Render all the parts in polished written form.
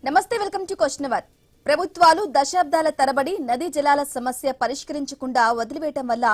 నమస్తే, welcome to question hour. ప్రభుత్వాలు దశాబ్దాల తరబడి నదీ జలాల సమస్య పరిష్కరించకుండా వదిలివేయటం వల్ల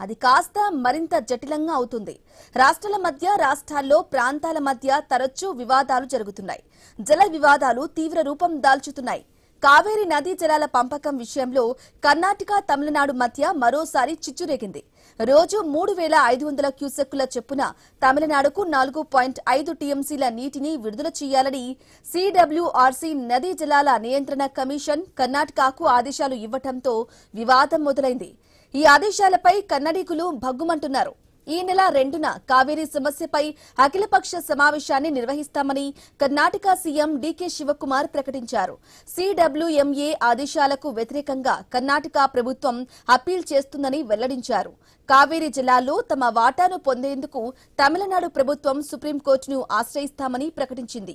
అది కాస్త మరింత జటిలంగా అవుతుంది. రాష్ట్రాల మధ్య, రాష్ట్రాల్లో ప్రాంతాల మధ్య తరచూ వివాదాలు జరుగుతున్నాయి. జల వివాదాలు తీవ్ర రూపం దాల్చుతున్నాయి. కావేరీ నదీ జలాల పంపకం విషయంలో కర్ణాటక, తమిళనాడు మధ్య మరోసారి చిచ్చురేగింది. రోజు 3,500 క్యూసెక్కుల చొప్పున తమిళనాడుకు 4.5 టీఎంసీల నీటిని విడుదల చేయాలని సిడబ్ల్యూఆర్సీ నదీ జలాల నియంత్రణ కమిషన్ కర్ణాటకకు ఆదేశాలు ఇవ్వడంతో వివాదం మొదలైంది. ఈ ఆదేశాలపై కన్నడీకులు భగ్గుమంటున్నారు. ఈ నెల 2న కావేరీ సమస్యపై అఖిలపక్ష సమావేశాన్ని నిర్వహిస్తామని కర్ణాటక సీఎం డీకే శివకుమార్ ప్రకటించారు. సిడబ్ల్యూఎంఏ ఆదేశాలకు వ్యతిరేకంగా కర్ణాటక ప్రభుత్వం అప్పీల్ చేస్తుందని వెల్లడించారు. కావేరీ జలాల్లో తమ వాటాను పొందేందుకు తమిళనాడు ప్రభుత్వం సుప్రీంకోర్టును ఆశ్రయిస్తామని ప్రకటించింది.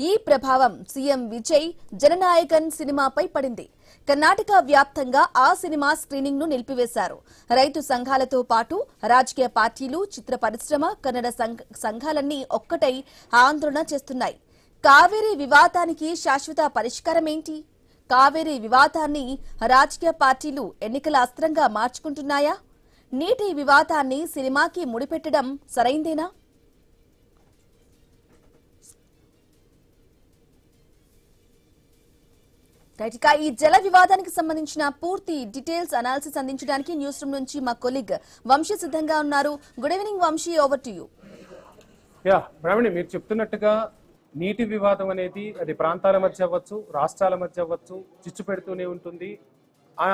ఈ ప్రభావం సీఎం విజయ్ జననాయకన్ సినిమాపై పడింది. కర్ణాటక వ్యాప్తంగా ఆ సినిమా స్క్రీనింగ్ ను నిలిపివేశారు. రైతు సంఘాలతో పాటు రాజకీయ పార్టీలు, చిత్ర పరిశ్రమ, కన్నడ సంఘాలన్నీ ఒక్కటై ఆందోళన చేస్తున్నాయి. కావేరీ వివాదానికి శాశ్వత పరిష్కారం ఏంటి? కావేరీ వివాదాన్ని రాజకీయ పార్టీలు ఎన్నికల అస్త్రంగా మార్చుకుంటున్నాయా? నీటి వివాదాన్ని సినిమాకి ముడిపెట్టడం సరైందేనా? ఇక ఈ జల వివాదానికి సంబంధించిన పూర్తి డీటెయిల్స్ అనాలిసిస్ అందించడానికి న్యూస్ రూమ్ నుంచి మా కొలీగ్ వంశీ సిద్ధంగా ఉన్నారు. Good evening Vamsi, over to you. Brahmani, మీరు చెప్తున్నట్టుగా నీటి వివాదం అనేది అది ప్రాంతాల మధ్య అవ్వచ్చు, రాష్ట్రాల మధ్య అవ్వచ్చు, చిచ్చు పెడుతూనే ఉంటుంది. ఆ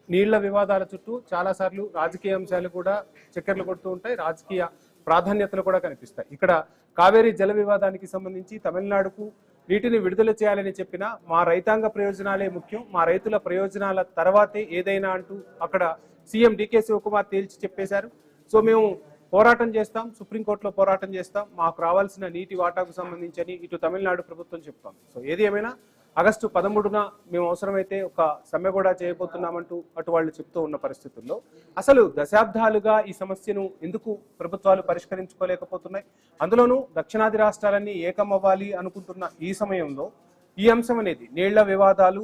నీళ్ల వివాదాల చుట్టూ చాలా సార్లు రాజకీయ అంశాలు కూడా చక్కెర్లు కొడుతూ ఉంటాయి, రాజకీయ ప్రాధాన్యతలు కూడా కనిపిస్తాయి. ఇక్కడ కావేరీ జల వివాదానికి సంబంధించి తమిళనాడుకు నీటిని విడుదల చేయాలని చెప్పినా మా రైతాంగ ప్రయోజనాలే ముఖ్యం, మా రైతుల ప్రయోజనాల తర్వాతే ఏదైనా అంటూ అక్కడ సీఎం డీకే శివకుమార్ తేల్చి చెప్పేశారు. సో మేము పోరాటం చేస్తాం, సుప్రీంకోర్టులో పోరాటం చేస్తాం, మాకు రావాల్సిన నీటి వాటాకు సంబంధించి ఇటు తమిళనాడు ప్రభుత్వం చెప్తాం. సో ఏది ఏమైనా ఆగస్టు 13న మేము అవసరమైతే ఒక సమ్మె కూడా చేయబోతున్నామంటూ అటు వాళ్ళు చెప్తూ ఉన్న పరిస్థితుల్లో అసలు దశాబ్దాలుగా ఈ సమస్యను ఎందుకు ప్రభుత్వాలు పరిష్కరించుకోలేకపోతున్నాయి? అందులోనూ దక్షిణాది రాష్ట్రాలన్నీ ఏకం అవ్వాలి అనుకుంటున్న ఈ సమయంలో ఈ అంశం అనేది నీళ్ల వివాదాలు,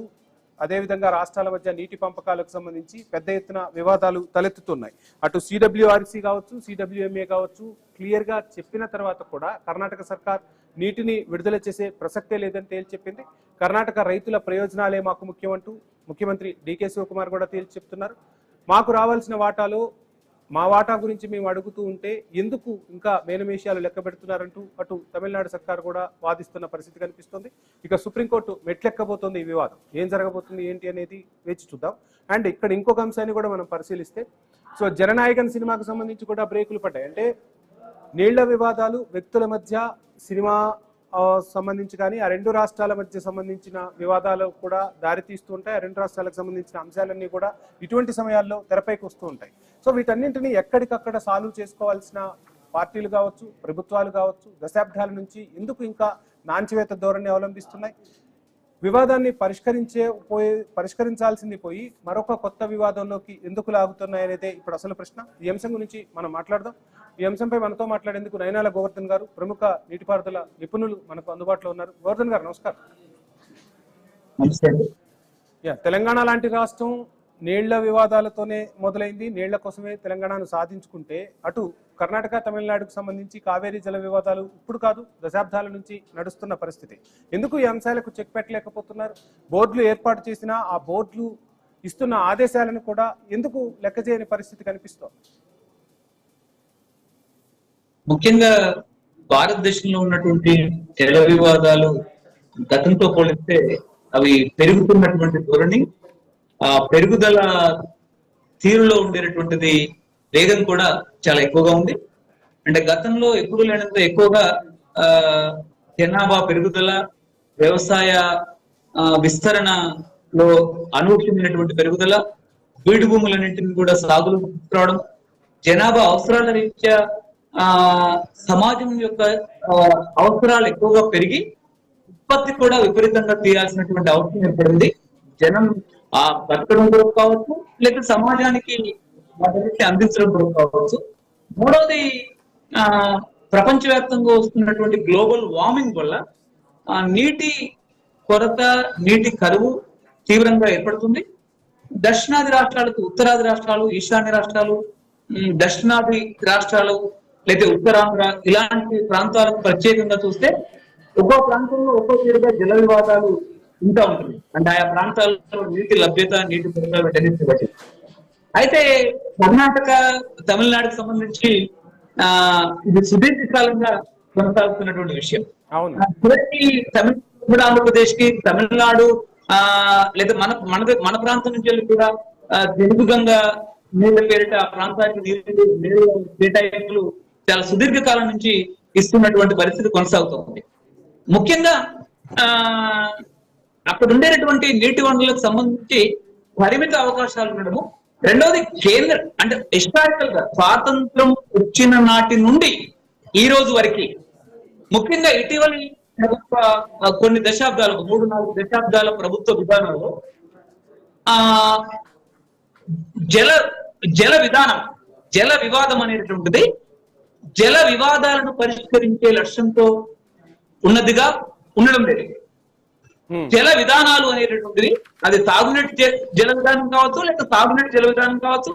అదేవిధంగా రాష్ట్రాల మధ్య నీటి పంపకాలకు సంబంధించి పెద్ద ఎత్తున వివాదాలు తలెత్తుతున్నాయి. అటు సిడబ్ల్యూఆర్సీ కావచ్చు, సిడబ్ల్యూఎంఏ కావచ్చు, క్లియర్ గా చెప్పిన తర్వాత కూడా కర్ణాటక సర్కార్ నీటిని విడుదల చేసే ప్రసక్తే లేదని తేల్చి చెప్పింది. కర్ణాటక రైతుల ప్రయోజనాలే మాకు ముఖ్యమంటూ ముఖ్యమంత్రి డీకే శివకుమార్ కూడా తేల్చి చెప్తున్నారు. మాకు రావాల్సిన వాటాలో మా వాటా గురించి మేము అడుగుతూ ఉంటే ఎందుకు ఇంకా మేనమేషాలు లెక్క పెడుతున్నారంటూ అటు తమిళనాడు సర్కార్ కూడా వాదిస్తున్న పరిస్థితి కనిపిస్తుంది. ఇక సుప్రీంకోర్టు మెట్లెక్కబోతోంది. ఈ వివాదం ఏం జరగబోతుంది ఏంటి అనేది వేచి చూద్దాం. అండ్ ఇక్కడ ఇంకొక అంశాన్ని కూడా మనం పరిశీలిస్తే, సో జననాయకన్ సినిమాకు సంబంధించి కూడా బ్రేకులు పడ్డాయి. అంటే నీళ్ల వివాదాలు వ్యక్తుల మధ్య, సినిమా సంబంధించి కానీ ఆ రెండు రాష్ట్రాల మధ్య సంబంధించిన వివాదాలు కూడా దారితీస్తూ ఉంటాయి. ఆ రెండు రాష్ట్రాలకు సంబంధించిన అంశాలన్నీ కూడా ఇటువంటి సమయాల్లో తెరపైకి వస్తూ ఉంటాయి. సో వీటన్నింటినీ ఎక్కడికక్కడ సాల్వ్ చేసుకోవాల్సిన పార్టీలు కావచ్చు, ప్రభుత్వాలు కావచ్చు, దశాబ్దాల నుంచి ఎందుకు ఇంకా నాంచివేత ధోరణి అవలంబిస్తున్నాయి? వివాదాన్ని పరిష్కరించాల్సింది పోయి మరొక కొత్త వివాదంలోకి ఎందుకు లాగుతున్నాయి అనేది ఇప్పుడు అసలు ప్రశ్న. ఈ అంశం గురించి మనం మాట్లాడదాం. ఈ అంశంపై మనతో మాట్లాడేందుకు నయనాల గోవర్ధన్ గారు, ప్రముఖ నీటిపారుదల నిపుణులు మనకు అందుబాటులో ఉన్నారు. గోవర్ధన్ గారు నమస్కారం. తెలంగాణ లాంటి రాష్ట్రం నీళ్ల వివాదాలతోనే మొదలైంది, నీళ్ల కోసమే తెలంగాణను సాధించుకుంటే అటు కర్ణాటక, తమిళనాడుకు సంబంధించి కావేరీ జల వివాదాలు ఇప్పుడు కాదు దశాబ్దాల నుంచి నడుస్తున్న పరిస్థితి. ఎందుకు ఈ అంశాలకు చెక్ పెట్టలేకపోతున్నారు? బోర్డులు ఏర్పాటు చేసినా ఆ బోర్డులు ఇస్తున్న ఆదేశాలను కూడా ఎందుకు లెక్క చేయని పరిస్థితి కనిపిస్తోంది? ముఖ్యంగా భారతదేశంలో ఉన్నటువంటి జల వివాదాలు గతంతో పోలిస్తే అవి పెరుగుతున్నటువంటి ధోరణి, ఆ పెరుగుదల తీరులో ఉండేటటువంటిది వేగం కూడా చాలా ఎక్కువగా ఉంది. అంటే గతంలో ఎప్పుడు లేనంత ఎక్కువగా జనాభా పెరుగుదల, వ్యవసాయ విస్తరణలో అనూహ్యమైనటువంటి పెరుగుదల, బీడు భూములన్నింటినీ కూడా సాగులు తీసుకురావడం, జనాభా అవసరాల రీత్యా సమాజం యొక్క అవసరాలు ఎక్కువగా పెరిగి ఉత్పత్తి కూడా విపరీతంగా తీయాల్సినటువంటి అవసరం ఏర్పడింది. జనం ఆ బతకడం కొరకు కావచ్చు, లేకపోతే సమాజానికి వాటికి అందించడం కొరకు కావచ్చు. మూడవది ప్రపంచవ్యాప్తంగా వస్తున్నటువంటి గ్లోబల్ వార్మింగ్ వల్ల నీటి కొరత, నీటి కరువు తీవ్రంగా ఏర్పడుతుంది. దక్షిణాది రాష్ట్రాలకు, ఉత్తరాది రాష్ట్రాలు, ఈశాన్య రాష్ట్రాలు, దక్షిణాది రాష్ట్రాలు లేదా ఉత్తరాంధ్ర ఇలాంటి ప్రాంతాలకు ప్రత్యేకంగా చూస్తే ఒక్కో ప్రాంతంలో ఒక్కో తీరుగా జల వివాదాలు ఇంకా ఉంటుంది. అంటే ఆయా ప్రాంతాల్లో నీటి లభ్యత, నీటి కొరత వీటన్నిటిని బట్టి. అయితే కర్ణాటక, తమిళనాడుకు సంబంధించి ఇది సుదీర్ఘకాలంగా కొనసాగుతున్నటువంటి విషయం. తమిళ ఆంధ్రప్రదేశ్ కి, తమిళనాడు లేదా మన ప్రాంతం నుంచి వెళ్ళి కూడా తెలుగు గంగా నీళ్ళ పేరిట ఆ ప్రాంతానికి నీళ్ళు కేటాయింపులు చాలా సుదీర్ఘకాలం నుంచి ఇస్తున్నటువంటి పరిస్థితి కొనసాగుతుంది. ముఖ్యంగా అక్కడ ఉండేటటువంటి నీటి వనరులకు సంబంధించి పరిమిత అవకాశాలు ఉండడము. రెండవది కేంద్ర అంటే హిస్టారికల్ గా స్వాతంత్రం వచ్చిన నాటి నుండి ఈ రోజు వరకు, ముఖ్యంగా ఇటీవలి కొన్ని దశాబ్దాలు, 3-4 దశాబ్దాల ప్రభుత్వ విధానంలో జల వివాదం అనేటటువంటిది జల వివాదాలను పరిష్కరించే లక్ష్యంతో ఉన్నదిగా ఉండడం లేదు. జల విధానాలు అనేటటువంటిది అది తాగునీటి జల విధానం కావచ్చు, లేదా తాగునీటి జల విధానం కావచ్చు,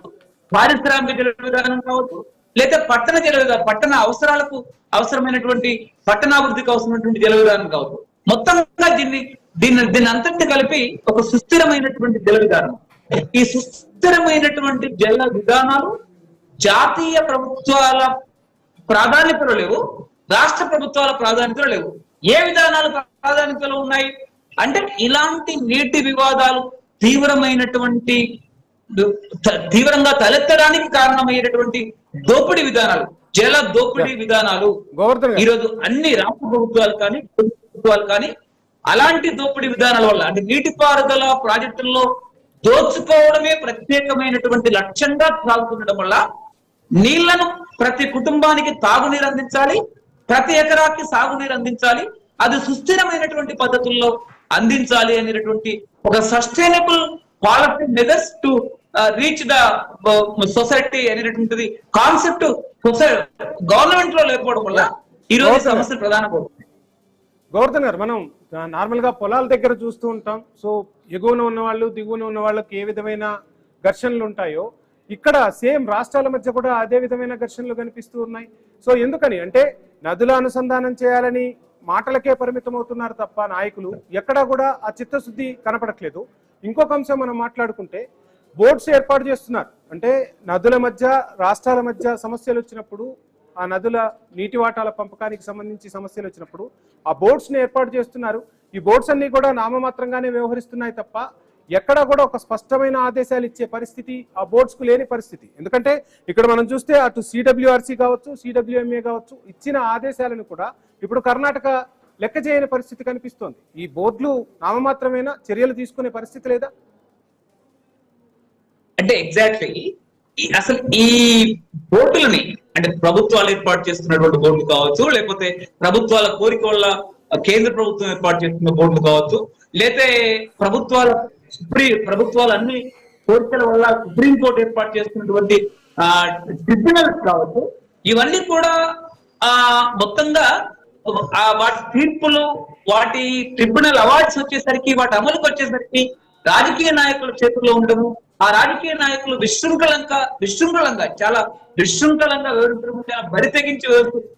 పారిశ్రామిక జల విధానం కావచ్చు, లేదా పట్టణ జల విధానం, పట్టణ అవసరాలకు అవసరమైనటువంటి పట్టణాభివృద్ధికి అవసరమైనటువంటి జల విధానం కావచ్చు. మొత్తంగా దీన్ని అంతటిని కలిపి ఒక సుస్థిరమైనటువంటి జల విధానం. ఈ సుస్థిరమైనటువంటి జల విధానాలు జాతీయ ప్రభుత్వాల ప్రాధాన్యతలు లేవు, రాష్ట్ర ప్రభుత్వాల ప్రాధాన్యతలు లేవు. ఏ విధానాలు ప్రాధాన్యతలు ఉన్నాయి అంటే ఇలాంటి నీటి వివాదాలు తీవ్రంగా తలెత్తడానికి కారణమయ్యేటటువంటి దోపిడీ విధానాలు, జల దోపిడీ విధానాలు ఈరోజు అన్ని రాష్ట్ర ప్రభుత్వాలు కానీ అలాంటి దోపిడీ విధానాల వల్ల, అంటే నీటిపారుదల ప్రాజెక్టుల్లో దోచుకోవడమే ప్రత్యేకమైనటువంటి లక్ష్యంగా సాగుతుండడం వల్ల నీళ్లను ప్రతి కుటుంబానికి తాగునీరు అందించాలి, ప్రతి ఎకరాకి సాగునీరు అందించాలి, అది సుస్థిరమైనటువంటి పద్ధతుల్లో అందించాలి అనేటటువంటి ఒక sustainable policy methods to reach the society అనేటటువంటిది కాన్సెప్ట్ గవర్నమెంట్ లో లేకపోవడం వల్ల ఈ రోజు సమస్య ప్రధానమవుతుంది. గోవర్ధన్ గారు, మనం నార్మల్ గా పొలాల దగ్గర చూస్తూ ఉంటాం. సో ఎగువన ఉన్న వాళ్ళు, దిగువన ఉన్న వాళ్ళకి ఏ విధమైన ఘర్షణలు ఉంటాయో ఇక్కడ సేమ్ రాష్ట్రాల మధ్య కూడా అదే విధమైన ఘర్షణలు కనిపిస్తూ ఉన్నాయి. సో ఎందుకని అంటే నదుల అనుసంధానం చేయాలని మాటలకే పరిమితం అవుతున్నారు తప్ప నాయకులు ఎక్కడా కూడా ఆ చిత్తశుద్ధి కనపడట్లేదు. ఇంకొక అంశం మనం మాట్లాడుకుంటే బోర్డ్స్ ఏర్పాటు చేస్తున్నారు. అంటే నదుల మధ్య, రాష్ట్రాల మధ్య సమస్యలు వచ్చినప్పుడు, ఆ నదుల నీటి వాటాల పంపకానికి సంబంధించి సమస్యలు వచ్చినప్పుడు ఆ బోర్డ్స్ ని ఏర్పాటు చేస్తున్నారు. ఈ బోర్డ్స్ అన్ని కూడా నామమాత్రంగానే వ్యవహరిస్తున్నాయి తప్ప ఎక్కడా కూడా ఒక స్పష్టమైన ఆదేశాలు ఇచ్చే పరిస్థితి ఆ బోర్డ్స్ కు లేని పరిస్థితి. ఎందుకంటే ఇక్కడ మనం చూస్తే అటు సిడబ్ల్యూఆర్సీ కావచ్చు, సిడబ్ల్యూఎంఏ కావచ్చు, ఇచ్చిన ఆదేశాలను కూడా ఇప్పుడు కర్ణాటక లెక్క చేయని పరిస్థితి కనిపిస్తోంది. ఈ బోర్డులు నామమాత్రమైన చర్యలు తీసుకునే పరిస్థితి లేదా? అంటే ఎగ్జాక్ట్లీ అసలు ఈ బోర్డులని, అంటే ప్రభుత్వాలు ఏర్పాటు చేస్తున్నటువంటి బోర్డులు కావచ్చు, లేకపోతే ప్రభుత్వాల కోరిక వల్ల కేంద్ర ప్రభుత్వం ఏర్పాటు చేస్తున్న బోర్డులు కావచ్చు, లేకపోతే ప్రభుత్వాలు అన్ని కోరికల వల్ల సుప్రీంకోర్టు ఏర్పాటు చేస్తున్నటువంటి ట్రిబ్యునల్స్ కావచ్చు, ఇవన్నీ కూడా మొత్తంగా వాటి తీర్పులు, వాటి ట్రిబ్యునల్ అవార్డ్స్ వచ్చేసరికి, వాటి అమలుకి వచ్చేసరికి రాజకీయ నాయకుల చేతుల్లో ఉండము. ఆ రాజకీయ నాయకులు విశృంఖలంగా చాలా విశృంఖలంగా బరి తెగించి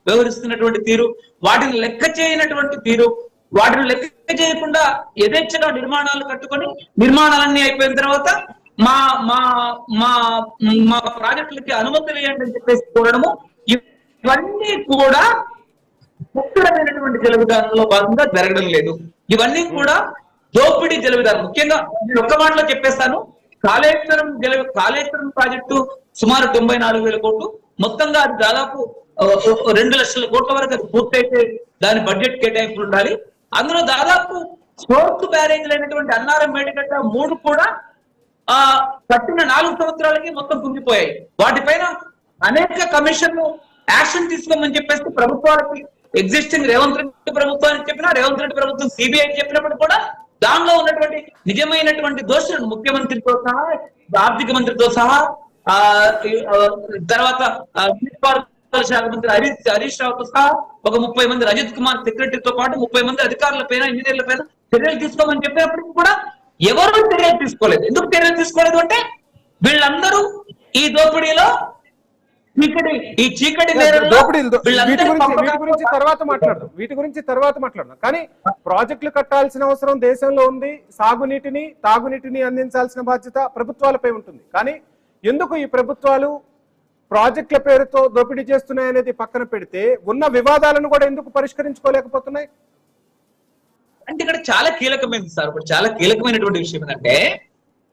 వ్యవహరిస్తున్నటువంటి తీరు, వాటిని లెక్క చేయనటువంటి తీరు, వాటిని లెక్క చేయకుండా యథేచ్ఛగా నిర్మాణాలు కట్టుకొని నిర్మాణాలన్నీ అయిపోయిన తర్వాత మా మా మా మా ప్రాజెక్టులకి అనుమతులు ఏంటి అని చెప్పేసి కోరడము, ఇవన్నీ కూడా ముఖ్యమైనటువంటి జల విధానంలో భాగంగా జరగడం లేదు. ఇవన్నీ కూడా దోపిడీ జల విధానం. ముఖ్యంగా నేను ఒక్క మాటలో చెప్పేస్తాను, కాళేశ్వరం ప్రాజెక్టు సుమారు 94,000 కోట్లు, మొత్తంగా అది దాదాపు 2 లక్షల కోట్ల వరకు అది పూర్తయితే దాని బడ్జెట్ కేటాయింపులు ఉండాలి. అందులో దాదాపు స్పోర్ట్స్ బ్యారేజ్లు అయినటువంటి అన్నారం, మేడిగడ్డ 3 కూడా కట్టిన 4 సంవత్సరాలకి మొత్తం కుంగిపోయాయి. వాటిపైన అనేక కమిషన్లు యాక్షన్ తీసుకోమని చెప్పేసి ప్రభుత్వాలకి, ఎగ్జిస్టింగ్ రేవంత్ రెడ్డి ప్రభుత్వానికి చెప్పినా, రేవంత్ రెడ్డి ప్రభుత్వం సిబిఐ చెప్పినప్పుడు కూడా దానిలో ఉన్నటువంటి నిజమైనటువంటి దోషులను ముఖ్యమంత్రితో సహా, ఆర్థిక మంత్రితో సహా, తర్వాత శాఖ మంత్రి హరీష్ రావుతో సహా ఒక 30 మంది రజత్ కుమార్ సెక్రటరీతో పాటు 30 మంది అధికారుల పైన ఇంజనీర్ల పైన చర్యలు తీసుకోమని చెప్పినప్పటికీ కూడా ఎవరు చర్యలు తీసుకోలేదు. ఎందుకు చర్యలు తీసుకోలేదు అంటే వీళ్ళందరూ ఈ దోపిడీలో ఈ చీకటి వీటి గురించి తర్వాత మాట్లాడదాం. కానీ ప్రాజెక్టులు కట్టాల్సిన అవసరం దేశంలో ఉంది. సాగునీటిని తాగునీటిని అందించాల్సిన బాధ్యత ప్రభుత్వాలపై ఉంటుంది. కానీ ఎందుకు ఈ ప్రభుత్వాలు ప్రాజెక్టుల పేరుతో దోపిడీ చేస్తున్నాయి అనేది పక్కన పెడితే ఉన్న వివాదాలను కూడా ఎందుకు పరిష్కరించుకోలేకపోతున్నాయి? అంటే ఇక్కడ చాలా కీలకమైనది సార్. ఇప్పుడు చాలా కీలకమైనటువంటి విషయం ఏంటంటే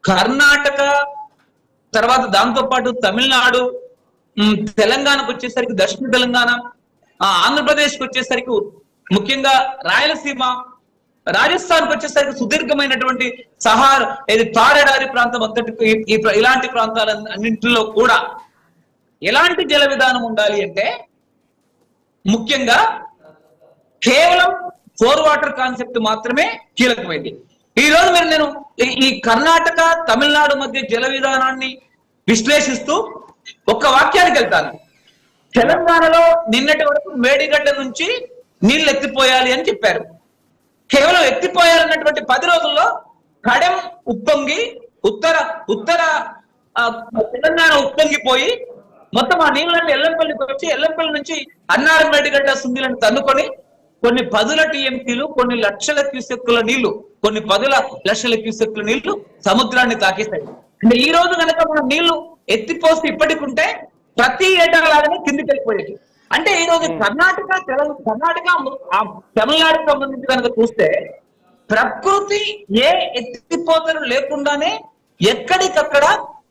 కర్ణాటక తర్వాత దాంతో పాటు తమిళనాడు, తెలంగాణకు వచ్చేసరికి దక్షిణ తెలంగాణ, ఆంధ్రప్రదేశ్కి వచ్చేసరికి ముఖ్యంగా రాయలసీమ, రాజస్థాన్కి వచ్చేసరికి సుదీర్ఘమైనటువంటి తారెడారి ప్రాంతం అంతటి ఇలాంటి ప్రాంతాలన్నింటిలో కూడా ఎలాంటి జల విధానం ఉండాలి అంటే ముఖ్యంగా కేవలం 4 వాటర్ కాన్సెప్ట్ మాత్రమే కీలకమైంది. ఈ రోజు నేను ఈ కర్ణాటక తమిళనాడు మధ్య జల విధానాన్ని విశ్లేషిస్తూ ఒక్క వాక్యానికి వెళ్తాను. తెలంగాణలో నిన్నటి వరకు మేడిగడ్డ నుంచి నీళ్లు ఎత్తిపోయాలి అని చెప్పారు. కేవలం ఎత్తిపోయాలన్నటువంటి 10 రోజుల్లో కడెం ఉప్పొంగి ఉత్తర తెలంగాణ ఉప్పొంగిపోయి మొత్తం ఆ నీళ్ళని ఎల్లంపల్లికి వచ్చి ఎల్లంపల్లి నుంచి అన్నారం మేడిగడ్డ సుందిలను తన్నుకొని కొన్ని 10 టీఎంసీలు, కొన్ని లక్షల క్యూసెక్కుల నీళ్లు, కొన్ని 10 లక్షల క్యూసెక్కుల నీళ్లు సముద్రాన్ని తాకేస్తాయి. అంటే ఈ రోజు కనుక మనం నీళ్లు ఎత్తిపోసి ఇప్పటికుంటే ప్రతి ఏటా లాగానే కిందికి వెళ్ళిపోయేది. అంటే ఈ రోజు కర్ణాటక తమిళనాడుకు సంబంధించి కనుక చూస్తే ప్రకృతి ఏ ఎత్తిపోతలు లేకుండానే ఎక్కడికక్కడ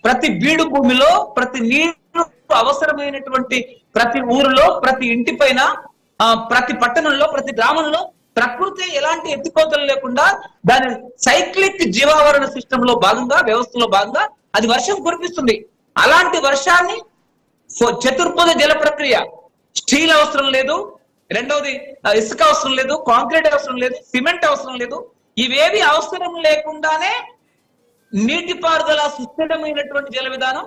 ప్రతి బీడు భూమిలో, ప్రతి నీరు అవసరమైనటువంటి ప్రతి ఊరిలో, ప్రతి ఇంటి పైన, ప్రతి పట్టణంలో, ప్రతి గ్రామంలో ప్రకృతి ఎలాంటి ఎత్తిపోతలు లేకుండా దాని సైక్లిక్ జీవావరణ సిస్టమ్ లో భాగంగా, వ్యవస్థలో భాగంగా అది వర్షం కురిపిస్తుంది. అలాంటి వర్షాన్ని చతుర్భుజ జల ప్రక్రియ, స్టీల్ అవసరం లేదు, రెండవది ఇసుక అవసరం లేదు, కాంక్రీట్ అవసరం లేదు, సిమెంట్ అవసరం లేదు, ఇవేవి అవసరం లేకుండానే నీటిపారుదల సుస్థిరమైనటువంటి జల విధానం,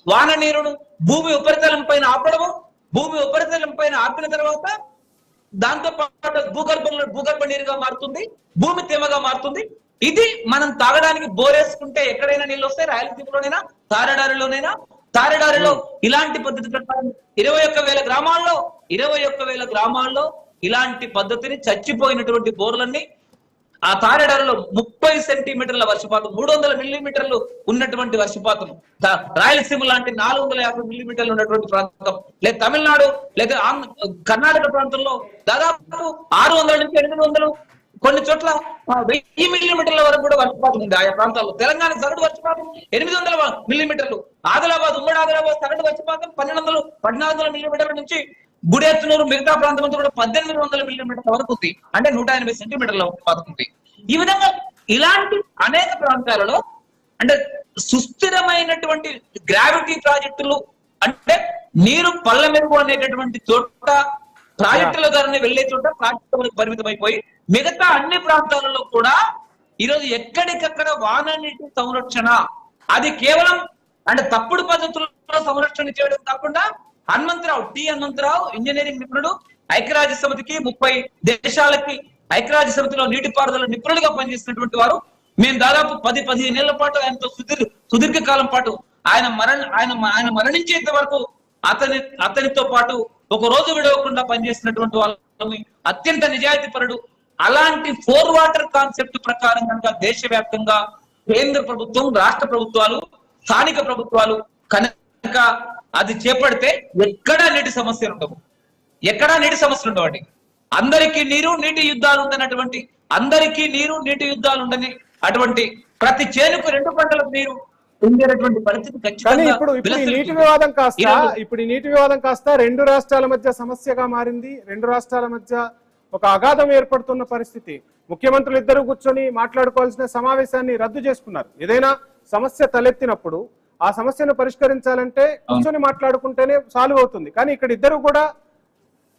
వాన నీరును భూమి ఉపరితలం పైన ఆపడము, భూమి ఉపరితలం పైన ఆపిన తర్వాత దాంతో పాటు భూగర్భ నీరుగా మారుతుంది, భూమి తేమగా మారుతుంది. ఇది మనం తాగడానికి బోరేసుకుంటే ఎక్కడైనా నీళ్ళు వస్తాయి, రాయలసీమలోనైనా తారెడారిలో ఇలాంటి పద్ధతి ప్రకారం 21,000 గ్రామాల్లో ఇలాంటి పద్ధతిని చచ్చిపోయినటువంటి బోర్లన్నీ ఆ తారెడారిలో 30 సెంటీమీటర్ల వర్షపాతం, 300 మిల్లీమీటర్లు ఉన్నటువంటి వర్షపాతం, రాయలసీమ లాంటి 450 మిల్లీమీటర్లు ఉన్నటువంటి ప్రాంతం, లేదా తమిళనాడు లేదా కర్ణాటక ప్రాంతంలో దాదాపు 600 నుంచి 800, కొన్ని చోట్ల 1000 మిల్లీమీటర్ల వరకు కూడా వర్షపాతం ఉంది ఆయా ప్రాంతాల్లో. తెలంగాణ సగటు వర్షపాతం 800 మిల్లీమీటర్లు, ఉమ్మడి ఆదిలాబాద్ సగటు వర్షపాతం 1400 మిల్లీమీటర్ల నుంచి గుడెత్తునూరు మిగతా ప్రాంతం అంతా కూడా 1800 మిల్లీమీటర్ల వరకు ఉంది. అంటే 180 సెంటీమీటర్ల వర్షపాతం ఉంది. ఈ విధంగా ఇలాంటి అనేక ప్రాంతాలలో అంటే సుస్థిరమైనటువంటి గ్రావిటీ ప్రాజెక్టులు, అంటే నీరు పళ్ళ మెరుగు అనేటటువంటి చోట ప్రాజెక్టుల ద్వారా వెళ్లే చోట ప్రాజెక్టులకు పరిమితం అయిపోయి మిగతా అన్ని ప్రాంతాలలో కూడా ఈరోజు ఎక్కడికక్కడ వాన నీటి సంరక్షణ, అది కేవలం అంటే తప్పుడు పద్ధతుల్లో సంరక్షణ చేయడం కాకుండా హనుమంతరావు ఇంజనీరింగ్ నిపుణుడు, ఐక్యరాజ్య సమితికి 30 దేశాలకి ఐక్యరాజ్య సమితిలో నీటిపారుదల నిపుణులుగా పనిచేసినటువంటి వారు. మేము దాదాపు 10-15 ఏళ్ల పాటు ఆయనతో సుదీర్ఘ కాలం పాటు ఆయన మరణించేంత వరకు అతనితో పాటు ఒక రోజు విడవకుండా పనిచేసినటువంటి వాళ్ళని, అత్యంత నిజాయితీ పరుడు. అలాంటి 4 వాటర్ కాన్సెప్ట్ ప్రకారం కనుక దేశవ్యాప్తంగా కేంద్ర ప్రభుత్వం, రాష్ట్ర ప్రభుత్వాలు, స్థానిక ప్రభుత్వాలు కనుక అది చేపడితే ఎక్కడా నీటి సమస్యలు ఉండవు, అండి. అందరికీ నీటి యుద్ధాలు ఉండనటువంటి, అటువంటి ప్రతి చేనుకు 2 పంటలకు నీరు ఉండేటువంటి పరిస్థితి ఖచ్చితంగా. ఇప్పుడు ఈ నీటి వివాదం కాస్త 2 రాష్ట్రాల మధ్య సమస్యగా మారింది. 2 రాష్ట్రాల మధ్య ఒక అగాధం ఏర్పడుతున్న పరిస్థితి. ముఖ్యమంత్రులు ఇద్దరు కూర్చొని మాట్లాడుకోవాల్సిన సమావేశాన్ని రద్దు చేసుకున్నారు. ఏదైనా సమస్య తలెత్తినప్పుడు ఆ సమస్యను పరిష్కరించాలంటే కూర్చొని మాట్లాడుకుంటేనే సాల్వ్ అవుతుంది. కానీ ఇక్కడ ఇద్దరు కూడా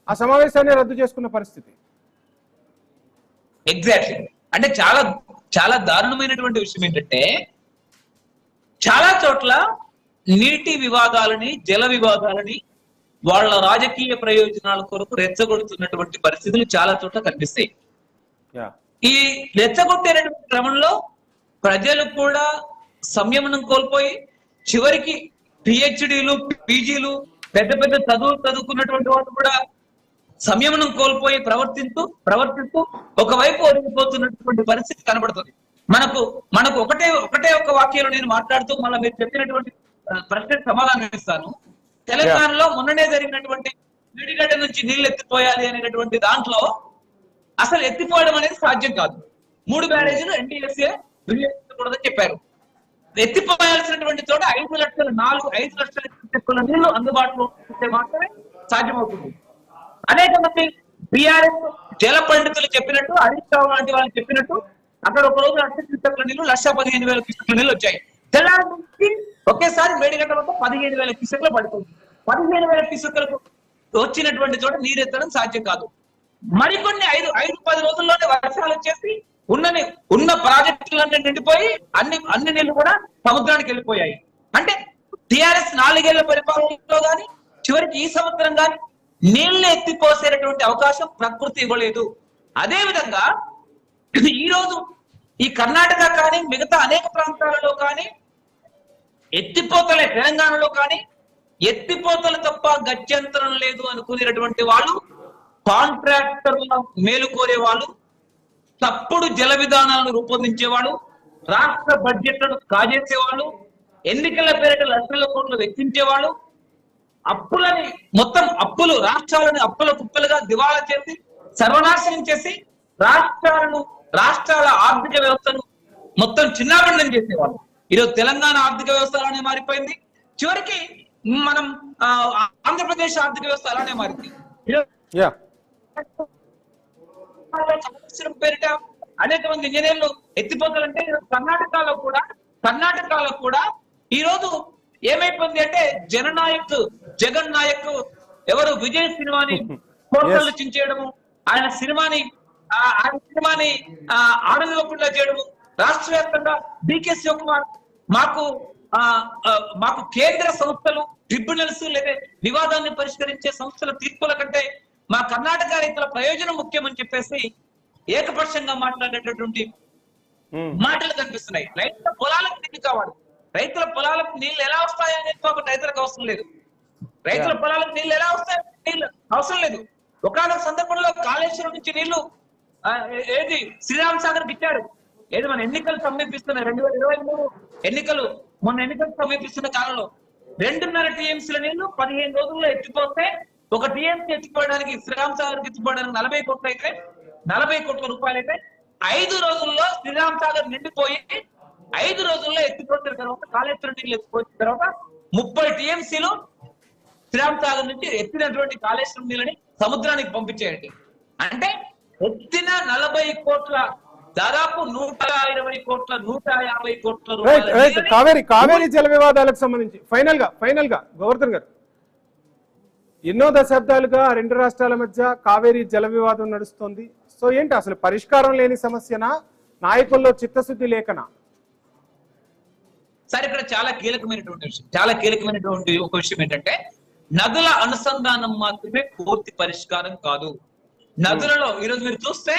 ఆ సమావేశాన్ని రద్దు చేసుకున్న పరిస్థితి. ఎగ్జాక్ట్లీ. అంటే చాలా దారుణమైనటువంటి విషయం ఏంటంటే చాలా చోట్ల నీటి వివాదాలని, జల వివాదాలని వాళ్ళ రాజకీయ ప్రయోజనాల కొరకు రెచ్చగొడుతున్నటువంటి పరిస్థితులు చాలా చోట్ల కనిపిస్తాయి. ఈ రెచ్చగొట్టేటువంటి క్రమంలో ప్రజలు కూడా సంయమనం కోల్పోయి చివరికి పిహెచ్డీలు, పీజీలు, పెద్ద పెద్ద చదువుకున్నటువంటి వాళ్ళు కూడా సంయమనం కోల్పోయి ప్రవర్తిస్తూ ఒకవైపు ఒరిగిపోతున్నటువంటి పరిస్థితి కనబడుతుంది. మనకు ఒకటే ఒక వాక్యంలో నేను మాట్లాడుతూ మళ్ళీ మీరు చెప్పినటువంటి ప్రశ్నకు సమాధానం ఇస్తాను. తెలంగాణలో మొన్ననే జరిగినటువంటి మేడిగడ్డ నుంచి నీళ్లు ఎత్తిపోయాలి అనేటువంటి దాంట్లో అసలు ఎత్తిపోవడం అనేది సాధ్యం కాదు. 3 బ్యారేజీలు ఎన్టీఎస్ఏ వినియోగించకూడదని చెప్పారు. ఎత్తిపోయాల్సినటువంటి చోట 5 లక్షల నీళ్లు అందుబాటులో ఉంటే మాత్రమే సాధ్యమవుతుంది. అనేక మంది బీఆర్ఎస్ జల పండితులు చెప్పినట్టు, హరీష్ రావు లాంటి వాళ్ళు చెప్పినట్టు అక్కడ ఒక రోజు 1,00,000 క్యూసెక్ల నీళ్లు 1,15,000 క్యూసెక్ల నీళ్లు వచ్చాయి. తెల్లారి నుంచి ఒకేసారి మేడిగడ్డ వద్ద 15,000 క్యూసెక్లు పడుతుంది. 15,000 క్యూసెక్లకు వచ్చినటువంటి చోట నీరెత్తడం సాధ్యం కాదు. మరికొన్ని 5-10 రోజుల్లోనే వర్షాలు వచ్చేసి ఉన్న ప్రాజెక్టులన్నీ నిండిపోయి అన్ని నీళ్లు కూడా సముద్రానికి వెళ్ళిపోయాయి. అంటే టిఆర్ఎస్ 4 ఏళ్ల పరిపాలనలో గాని చివరికి ఈ సంవత్సరం గాని నీళ్లు ఎత్తిపోసేటటువంటి అవకాశం ప్రకృతి ఇవ్వలేదు. అదే విధంగా ఈ రోజు ఈ కర్ణాటక కానీ మిగతా అనేక ప్రాంతాలలో కానీ ఎత్తిపోతలే, తెలంగాణలో కానీ ఎత్తిపోతలు తప్ప గత్యంతరం లేదు అనుకునేటటువంటి వాళ్ళు, కాంట్రాక్టర్ల మేలు కోరే వాళ్ళు, తప్పుడు జల విధానాలను రూపొందించేవాళ్ళు, రాష్ట్ర బడ్జెట్లను కాజేసేవాళ్ళు, ఎన్నికల పేరిట లక్షల కోట్లు వెచ్చించేవాళ్ళు, రాష్ట్రాలని అప్పుల కుప్పలుగా దివాళా చేసి సర్వనాశనం చేసి రాష్ట్రాల ఆర్థిక వ్యవస్థను మొత్తం చిన్నాభిన్నం చేసేవాళ్ళు. ఈరోజు తెలంగాణ ఆర్థిక వ్యవస్థ అలానే మారిపోయింది. చివరికి మనం ఆంధ్రప్రదేశ్ ఆర్థిక వ్యవస్థ అలానే మారింది. పేరిట అనేక మంది ఇంజనీర్లు ఎత్తిపోతారంటే కర్ణాటకలో కూడా ఈ రోజు ఏమైపోయింది అంటే జగన్ నాయక్ ఎవరు విజయ్ సినిమాని పోస్టర్లు చించేయడము, ఆయన సినిమాని ఆడనివ్వకుండా చేయడము, రాష్ట్ర వ్యాప్తంగా డికే శివకుమార్ మాకు కేంద్ర సంస్థలు, ట్రిబ్యునల్స్ లేదా వివాదాన్ని పరిష్కరించే సంస్థల తీర్పుల కంటే మా కర్ణాటక రైతుల ప్రయోజనం ముఖ్యమని చెప్పేసి ఏకపక్షంగా మాట్లాడేటటువంటి మాటలు కనిపిస్తున్నాయి. రైతుల పొలాలకు నీళ్లు కావాలి. రైతుల పొలాలకు నీళ్లు ఎలా వస్తాయనేది పాపం రైతులకు అవసరం లేదు. రైతుల పొలాలకు నీళ్లు ఎలా వస్తాయని నీళ్లు అవసరం లేదు. ఒకనొక సందర్భంలో కాళేశ్వరం నుంచి నీళ్లు ఏది శ్రీరామ్ సాగర్ ఇచ్చారు. ఏది మన ఎన్నికలు సమీపిస్తున్నాయి, 2023 ఎన్నికలు మొన్న ఎన్నికలు సమీపిస్తున్న కాలంలో 2.5 టీఎంసీల నీళ్లు 15 రోజుల్లో ఎత్తిపోతే, ఒక టీఎంసీ ఎత్తిపోవడానికి శ్రీరామ్ సాగర్ ఎత్తిపోవడానికి 40 కోట్లు అయితే 40 కోట్ల రూపాయలు అయితే 5 రోజుల్లో శ్రీరామ్ సాగర్ నిండిపోయి 5 రోజుల్లో ఎత్తిపోయిన తర్వాత కాళేశ్వరం నీళ్ళు ఎత్తిపోయిన తర్వాత 30 టీఎంసీలు శ్రీరామ్ సాగర్ నుంచి ఎత్తినటువంటి కాళేశ్వరం నీళ్ళని సముద్రానికి పంపించేయండి. అంటే ఎత్తిన 40 కోట్ల, దాదాపు 120 కోట్ల 150 కోట్ల రూపాయలు. కావేరీ జల వివాదాలకు సంబంధించి ఫైనల్ గా గోవర్ధన్ గారు, ఎన్నో దశాబ్దాలుగా 2 రాష్ట్రాల మధ్య కావేరీ జల వివాదం నడుస్తోంది. సో ఏంటి అసలు పరిష్కారం లేని సమస్యనా, నాయకుల్లో చిత్తశుద్ధి లేకనా? సరే, ఇక్కడ చాలా కీలకమైనటువంటి ఒక విషయం ఏంటంటే, నదుల అనుసంధానం మాత్రమే పూర్తి పరిష్కారం కాదు. నదులలో ఈరోజు మీరు చూస్తే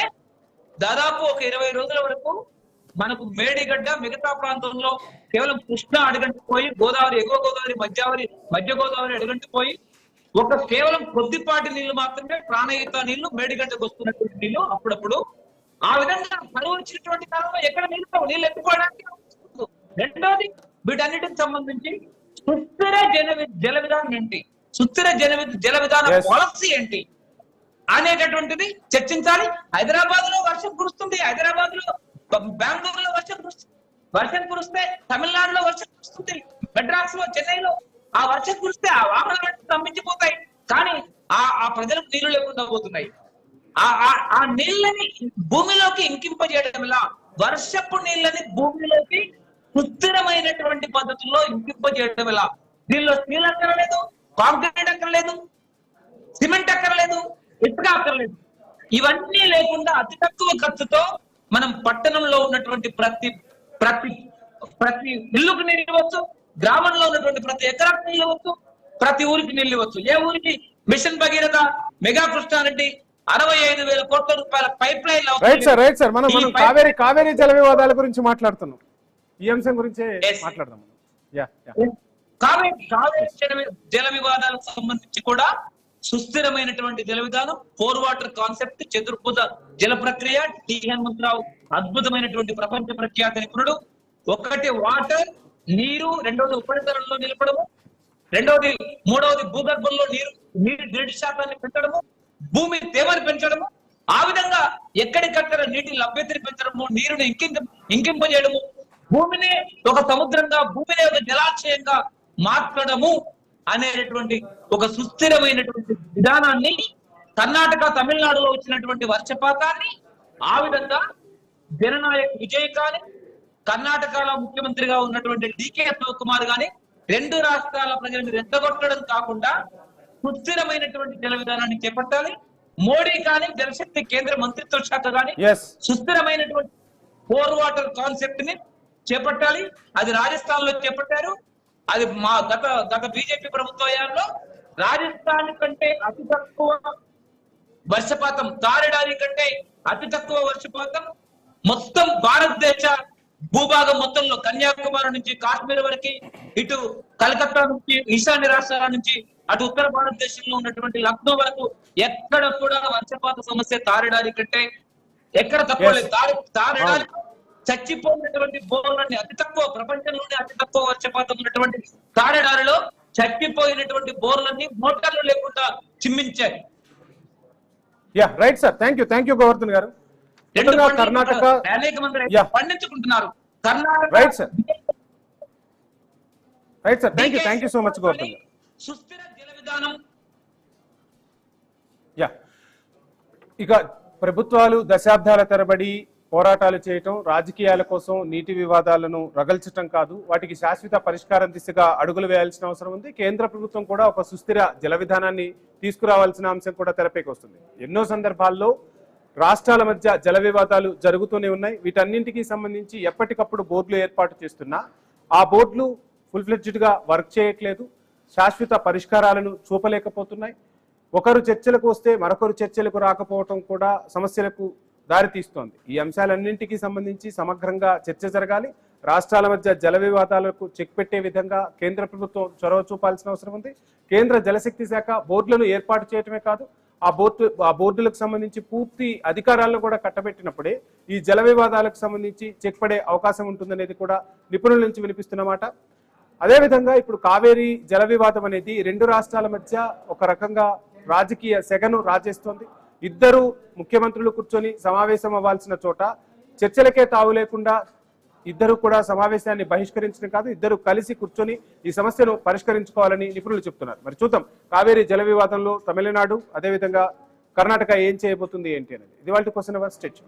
దాదాపు ఒక 20 రోజుల వరకు మనకు మేడిగడ్డ మిగతా ప్రాంతంలో కేవలం కృష్ణ అడగంటిపోయి, గోదావరి, ఎగువ గోదావరి, మధ్య గోదావరి అడగంటిపోయి కేవలం కొద్దిపాటి నీళ్లు మాత్రమే, ప్రాణహిత నీళ్లు, మేడిగడ్డకు వస్తున్నటువంటి నీళ్లు అప్పుడప్పుడు. ఆ విధంగా కరువు వచ్చినటువంటి కాలంలో ఎక్కడ నీళ్లు ఎత్తుకోవడానికి. రెండోది, వీటన్నిటికి సంబంధించి సుస్థిర జల విధానం ఏంటి, సుస్థిర జల విధాన పాలసీ ఏంటి అనేటటువంటిది చర్చించాలి. హైదరాబాద్ లో వర్షం కురుస్తుంది, బెంగళూరులో వర్షం కురిస్తే తమిళనాడులో వర్షం కురుస్తుంది, మెడ్రాస్ లో, చెన్నైలో ఆ వర్షం కురిస్తే ఆ వాహనాలు స్తంభించిపోతాయి. కానీ ఆ ప్రజలకు నీళ్లు లేకుండా పోతున్నాయి. ఆ నీళ్ళని భూమిలోకి ఇంకింపజేయడం ఎలా, వర్షపు నీళ్ళని భూమిలోకి సుస్థిరమైనటువంటి పద్ధతుల్లో ఇంకింపజేయడం ఎలా. దీనిలో స్టీల్ అక్కర్లేదు, కాంక్రీట్ అక్కర్లేదు, సిమెంట్ అక్కర్లేదు, ఇసుక అక్కర్లేదు. ఇవన్నీ లేకుండా అతి తక్కువ ఖర్చుతో మనం పట్టణంలో ఉన్నటువంటి ప్రతి ఇల్లుకు నీరు ఇవ్వచ్చు, గ్రామంలో ఉన్నటువంటి ప్రతి ఎకరానికి నీళ్ళు ఇవ్వచ్చు, ప్రతి ఊరికి నీళ్ళు ఇవ్వచ్చు. ఏ ఊరికి మిషన్ భగీరథ, మెగా కృష్ణారెడ్డి 65,000 కోట్ల రూపాయల పైప్ లైన్ రైట్ సార్ మనం కావేరీ జల వివాదాల గురించి మాట్లాడుతున్నాం. ఈ అంశం గురించే మాట్లాడదాం. కావేరీ జల వివాదాలకు సంబంధించి కూడా సుస్థిరమైనటువంటి జల విధానం, 4 వాటర్ కాన్సెప్ట్, చతుర్భుజ జల ప్రక్రియ, టి హనుమంతరావు అద్భుతమైనటువంటి ప్రపంచ ప్రఖ్యాత నిపుణుడు. ఒకటి వాటర్, నీరు, రెండవది ఉపరితలంలో నిలపడము, మూడవది భూగర్భంలో నీరు గ్రిడ్ శాతాన్ని పెంచడము, భూమి తేమని పెంచడము, ఆ విధంగా ఎక్కడికక్కడ నీటి లభ్యతని పెంచడము, నీరుని ఇంకింపజేయడము, భూమిని ఒక సముద్రంగా, భూమిని ఒక జలాశయంగా మార్చడము అనేటటువంటి ఒక సుస్థిరమైనటువంటి విధానాన్ని, కర్ణాటక తమిళనాడులో వచ్చినటువంటి వర్షపాతాన్ని, ఆ విధంగా జననాయక్ విజయ్ కానీ, కర్ణాటకలో ముఖ్యమంత్రిగా ఉన్నటువంటి డికే శివకుమార్ గాని 2 రాష్ట్రాల ప్రజలను రెచ్చగొట్టడం కాకుండా సుస్థిరమైనటువంటి జల విధానాన్ని చేపట్టాలి. మోడీ కానీ, జలశక్తి కేంద్ర మంత్రిత్వ శాఖ కానీ సుస్థిరమైనటువంటి 4 వాటర్ కాన్సెప్ట్ ని చేపట్టాలి. అది రాజస్థాన్ లో చేపట్టారు. అది మా గత బీజేపీ ప్రభుత్వ హయాంలో రాజస్థాన్ కంటే అతి తక్కువ వర్షపాతం, తారెడారి కంటే అతి తక్కువ వర్షపాతం మొత్తం భారతదేశ భూభాగం మొత్తంలో, కన్యాకుమారి నుంచి కాశ్మీర్ వరకు, ఇటు కలకత్తా నుంచి ఈశాన్య రాష్ట్రాల నుంచి అటు ఉత్తర భారతదేశంలో ఉన్నటువంటి లక్నో వరకు ఎక్కడ కూడా వర్షపాత సమస్య తారెడారి కంటే ఎక్కడ తక్కువ లేదు. తారెడారి చచ్చిపోయినటువంటి బోర్లన్నీ, అతి తక్కువ, ప్రపంచంలోనే అతి తక్కువ వర్షపాతం ఉన్నటువంటి తారెడారిలో చచ్చిపోయినటువంటి బోర్లన్నీ మోటార్లు లేకుండా చిమ్మించాయి. Right sir, thank you Govardhan garu. Karnataka అనేక మంది పండించుకుంటున్నారు. Right sir, thank you so much Govardhan garu. సుస్థిర జల విధానం. ఇక ప్రభుత్వాలు దశాబ్దాల తరబడి పోరాటాలు చేయటం, రాజకీయాల కోసం నీటి వివాదాలను రగల్చటం కాదు, వాటికి శాశ్వత పరిష్కారం దిశగా అడుగులు వేయాల్సిన అవసరం ఉంది. కేంద్ర ప్రభుత్వం కూడా ఒక సుస్థిర జల విధానాన్ని తీసుకురావాల్సిన అంశం కూడా తెరపైకి వస్తుంది. ఎన్నో సందర్భాల్లో రాష్ట్రాల మధ్య జల వివాదాలు జరుగుతూనే ఉన్నాయి. వీటన్నింటికి సంబంధించి ఎప్పటికప్పుడు బోర్డులు ఏర్పాటు చేస్తున్నా ఆ బోర్డులు ఫుల్ ఫ్లెడ్జ్డ్ గా వర్క్ చేయట్లేదు, శాశ్వత పరిష్కారాలను చూపలేకపోతున్నాయి. ఒకరు చర్చలకు వస్తే మరొకరు చర్చలకు రాకపోవటం కూడా సమస్యలకు దారితీస్తోంది. ఈ అంశాలన్నింటికి సంబంధించి సమగ్రంగా చర్చ జరగాలి. రాష్ట్రాల మధ్య జల వివాదాలకు చెక్ పెట్టే విధంగా కేంద్ర ప్రభుత్వం చొరవ చూపాల్సిన అవసరం ఉంది. కేంద్ర జలశక్తి శాఖ బోర్డులను ఏర్పాటు చేయటమే కాదు, ఆ బోర్డులకు సంబంధించి పూర్తి అధికారాలను కూడా కట్టబెట్టినప్పుడే ఈ జల వివాదాలకు సంబంధించి చెక్ పడే అవకాశం ఉంటుందనేది కూడా నిపుణుల నుంచి వినిపిస్తున్నమాట. అదేవిధంగా ఇప్పుడు కావేరీ జల వివాదం అనేది 2 రాష్ట్రాల మధ్య ఒక రకంగా రాజకీయ సెగను రాజేస్తోంది. ఇద్దరు ముఖ్యమంత్రులు కూర్చొని సమావేశం అవ్వాల్సిన చోట చర్చలకే తావు లేకుండా ఇద్దరు కూడా సమావేశాన్ని బహిష్కరించడం కాదు, ఇద్దరు కలిసి కూర్చొని ఈ సమస్యను పరిష్కరించుకోవాలని నిపుణులు చెప్తున్నారు. మరి చూద్దాం కావేరీ జల వివాదంలో తమిళనాడు అదేవిధంగా కర్ణాటక ఏం చేయబోతుంది ఏంటి అనేది. ఇది వాళ్ళ క్వశ్చన్ అవర్. స్టేట్.